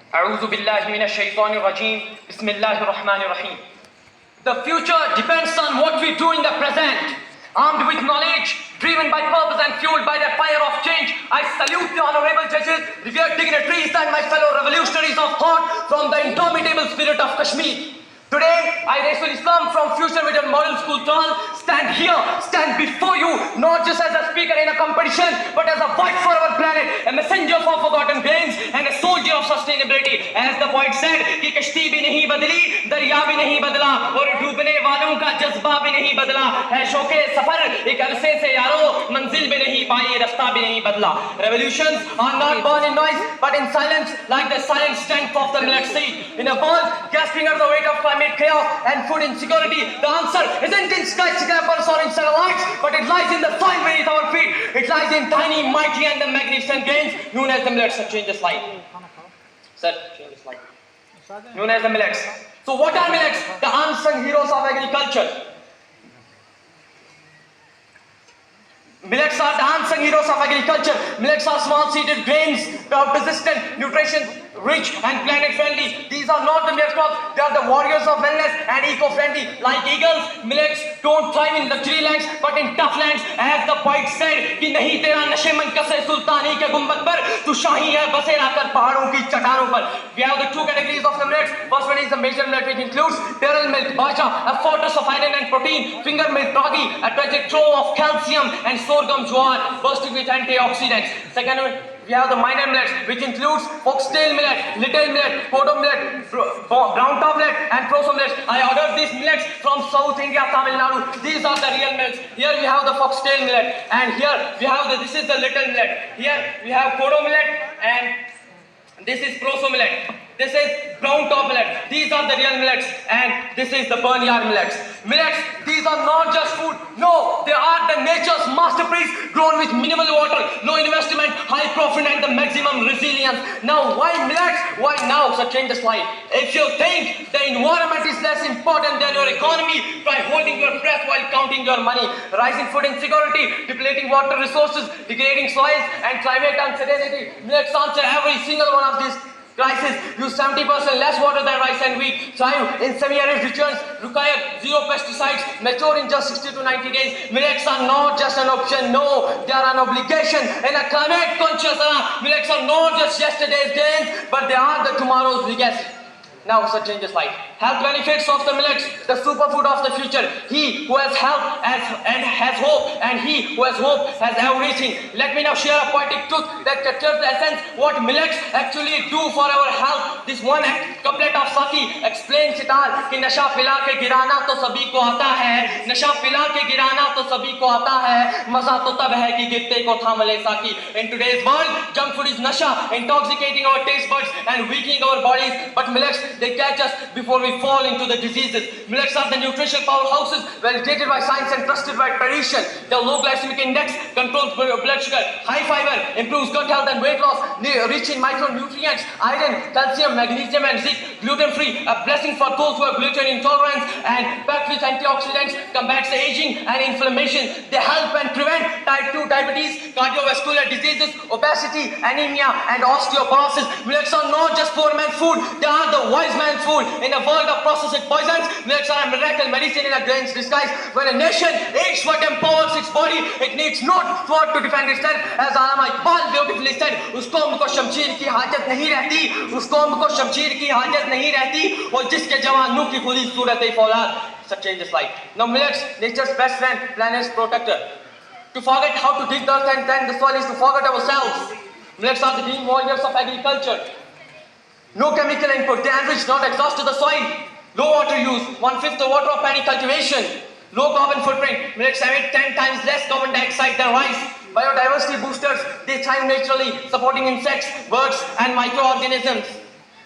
أعوذ بالله من الشيطان الرجيم بسم الله الرحمن الرحيم. The future depends on what we do in the present. Armed with knowledge, driven by purpose and fueled by the fire of change, I salute the honorable judges, revered dignitaries and my fellow revolutionaries of thought from the indomitable spirit of Kashmir. Today, I, Raisul Islam from Future Vision Model School Tall, stand here, stand before you, not just as a speaker in a competition, but as a voice for our planet, a messenger for forgotten grains, and a soldier of sustainability. As the poet said, कि कश्ती भी नहीं बदली, दरिया भी नहीं बदला, और डूबने वालों का जज्बा भी नहीं बदला, है शौके सफर एक अरसे से यारो, मंजिल भी नहीं पाई, रास्ता भी नहीं बदला. Revolutions are not born in noise, but in silence, like the silent strength of the millet seed. In a world gasping under the weight of climate chaos and food insecurity, the answer isn't in skyscrapers or in satellites, but it lies in the soil beneath our feet. It lies in tiny, mighty, and the magnificent grains known as the millets. Sir, change the slide. Sir, change the slide. Known as the millets. So, what are millets? The unsung heroes of agriculture. Millets are the unsung heroes of agriculture. Millets are small-seeded grains, persistent, nutrition-rich, and planet-friendly. These are not the mere crops; they are the warriors of wellness and eco-friendly. Like eagles, millets don't thrive in luxury lands, but in tough lands. As the poet said, कि नहीं तेरा नशे मन कसे सुल्तानी के गुंबद पर, तू शाही है बसेरा कर पहाड़ों की चट्टानों पर. We have the two categories of the millets. First one is the major millet, which includes pearl millet, baja, a fortress of iron and protein; finger millet, ragi, a treasure trove of calcium; and sorghum jowar, bursting with antioxidants. Second one, we have the minor millets, which includes foxtail millet, little millet, podo millet, brown top millet, and proso millet. I ordered these millets from South India, Tamil Nadu. These are the real millets. Here we have the foxtail millet, and here we have this is the little millet. Here we have podo millet, and this is proso millet. This is brown top millet. These are the real millets, and this is the barnyard millets. Millets, these are not just food. No, they are the nature's masterpiece, grown with minimal water, low investment, high profit, and the maximum resilience. Now, why millets? Why now? So change the slide. If you think the environment is less important than your economy, try holding your breath while counting your money. Rising food insecurity, depleting water resources, degrading soils, and climate uncertainty. Millets answer every single one of these crisis. Use 70% less water than rice and wheat. Thrive in semi-arid regions. Require zero pesticides. Mature in just 60 to 90 days. Millets are not just an option. No, they are an obligation. In a climate-conscious era, millets are not just yesterday's gains, but they are the tomorrow's biggest. Now, sir, change the slide. Health benefits of the millets, the superfood of the future. He who has health has hope, and he who has hope has everything. Let me now share a poetic truth that captures the essence what millets actually do for our health. This one couplet of Sati explains it all. कि नशा पिला के गिराना तो सभी को आता है, नशा पिला के गिराना तो सभी को आता है, मजा तो तब है कि गिरते को थाम ले साकी. In today's world, junk food is nasha, intoxicating our taste buds and weakening our bodies. But millets, they catch us before we fall into the diseases. Millets are the nutritional powerhouses, validated by science and trusted by tradition. Their low glycemic index controls blood sugar, high fiber, improves gut health and weight loss, rich in micronutrients, iron, calcium, magnesium, and zinc, gluten-free, a blessing for those who have gluten intolerance, and packed with antioxidants, combats aging and inflammation. They help and prevent type 2 diabetes, cardiovascular diseases, obesity, anemia, and osteoporosis. Millets are not just poor man's food, they are the wise man's food. In a world of processed poisons, millets are a miracle medicine in a grain's disguise. When a nation eats what empowers its body, it needs not sword to defend itself. As Allama Iqbal beautifully said, उस कौम को शमशीर की हाजत नहीं रहती, उस कौम को शमशीर की हाजत नहीं रहती, और जिसके जवानों की खुली सूरत फौलाद. Sir, change the slide. Now, millets, nature's best friend, planet's protector. To forget how to dig the earth and tend the soil is to forget ourselves. Millets are the green warriors of agriculture. No chemical input, they enrich, not exhaust the soil. Low water use, 1/5 the water of paddy cultivation. Low carbon footprint, millets emit 10 times less carbon dioxide than rice. Biodiversity boosters, they thrive naturally, supporting insects, birds, and microorganisms.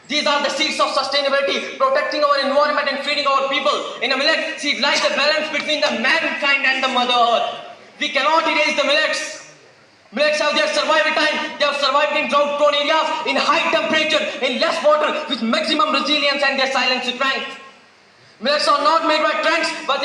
These are the seeds of sustainability, protecting our environment and feeding our people. In a millet, seed lies the balance between the mankind and the mother earth. We cannot erase the millets. Millets have their survival time. They have survived in drought-prone areas, in high temperature, in less water, with maximum resilience and their silent strength. Millets are not made by trends, but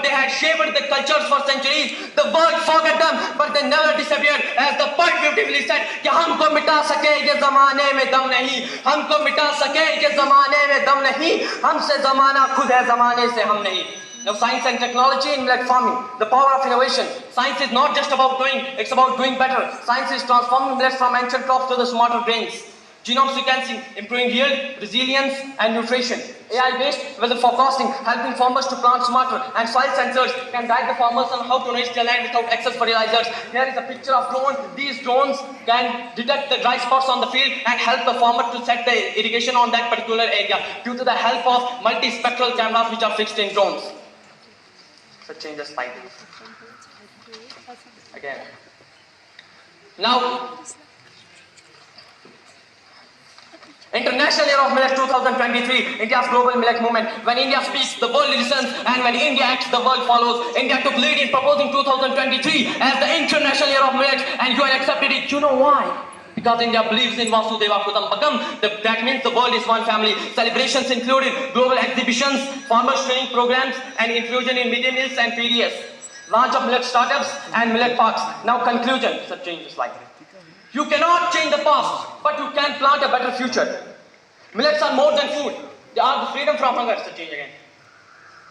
they had shaped the cultures for centuries. The world forgot them, but they never disappeared. As the poet beautifully said, कि हम हमको मिटा सके ये जमाने में दम नहीं, हमको मिटा सके ये जमाने में दम नहीं, हमसे जमाना खुद है, जमाने से हम नहीं. Now science and technology in millet farming, the power of innovation. Science is not just about doing, it's about doing better. Science is transforming millets from ancient crops to the smarter grains. Genome sequencing, improving yield, resilience and nutrition. AI-based weather forecasting, helping farmers to plant smarter, and soil sensors can guide the farmers on how to nourish their land without excess fertilizers. Here is a picture of drone. These drones can detect the dry spots on the field and help the farmer to set the irrigation on that particular area due to the help of multispectral cameras which are fixed in drones. So change the slide. Again. Now, International Year of Millet 2023, India's global millet movement. When India speaks, the world listens, and when India acts, the world follows. India took lead in proposing 2023 as the International Year of Millet, and UN accepted it. You know why? Because India believes in Vasudeva Kutumbakam. That means the world is one family. Celebrations included global exhibitions, farmers training programs, and inclusion in midday meals and PDS. Launch of millet startups and millet parks. Now conclusion. So change the slide. You cannot change the past, but you can plant a better future. Millets are more than food. They are the freedom from hunger. So change again.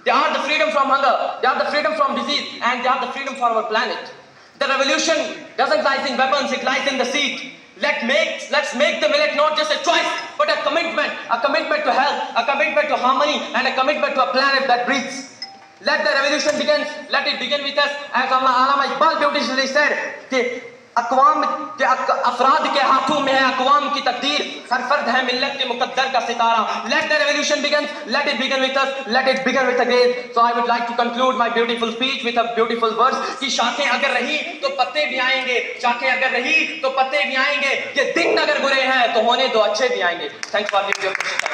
They are the freedom from hunger. They are the freedom from disease, and they are the freedom for our planet. The revolution doesn't lie in weapons, it lies in the seed. Let's make the millet not just a choice, but a commitment to health, a commitment to harmony, and a commitment to a planet that breathes. Let the revolution begin. Let it begin with us. As Allama Iqbal beautifully said, अक़वाम के अफराद के हाथों में है अक़वाम की तकदीर, हर फर्द है मिल्लत के मुक़द्दर का सितारा. Let the revolution begin. Let it begin with us. Let it begin with a grace. So I would like to conclude my beautiful speech with a beautiful verse कि शाखें अगर रही तो पत्ते भी आएंगे, शाखें अगर रही तो पत्ते भी आएंगे, ये दिन अगर बुरे हैं तो होने दो अच्छे भी आएंगे. Thanks for your attention.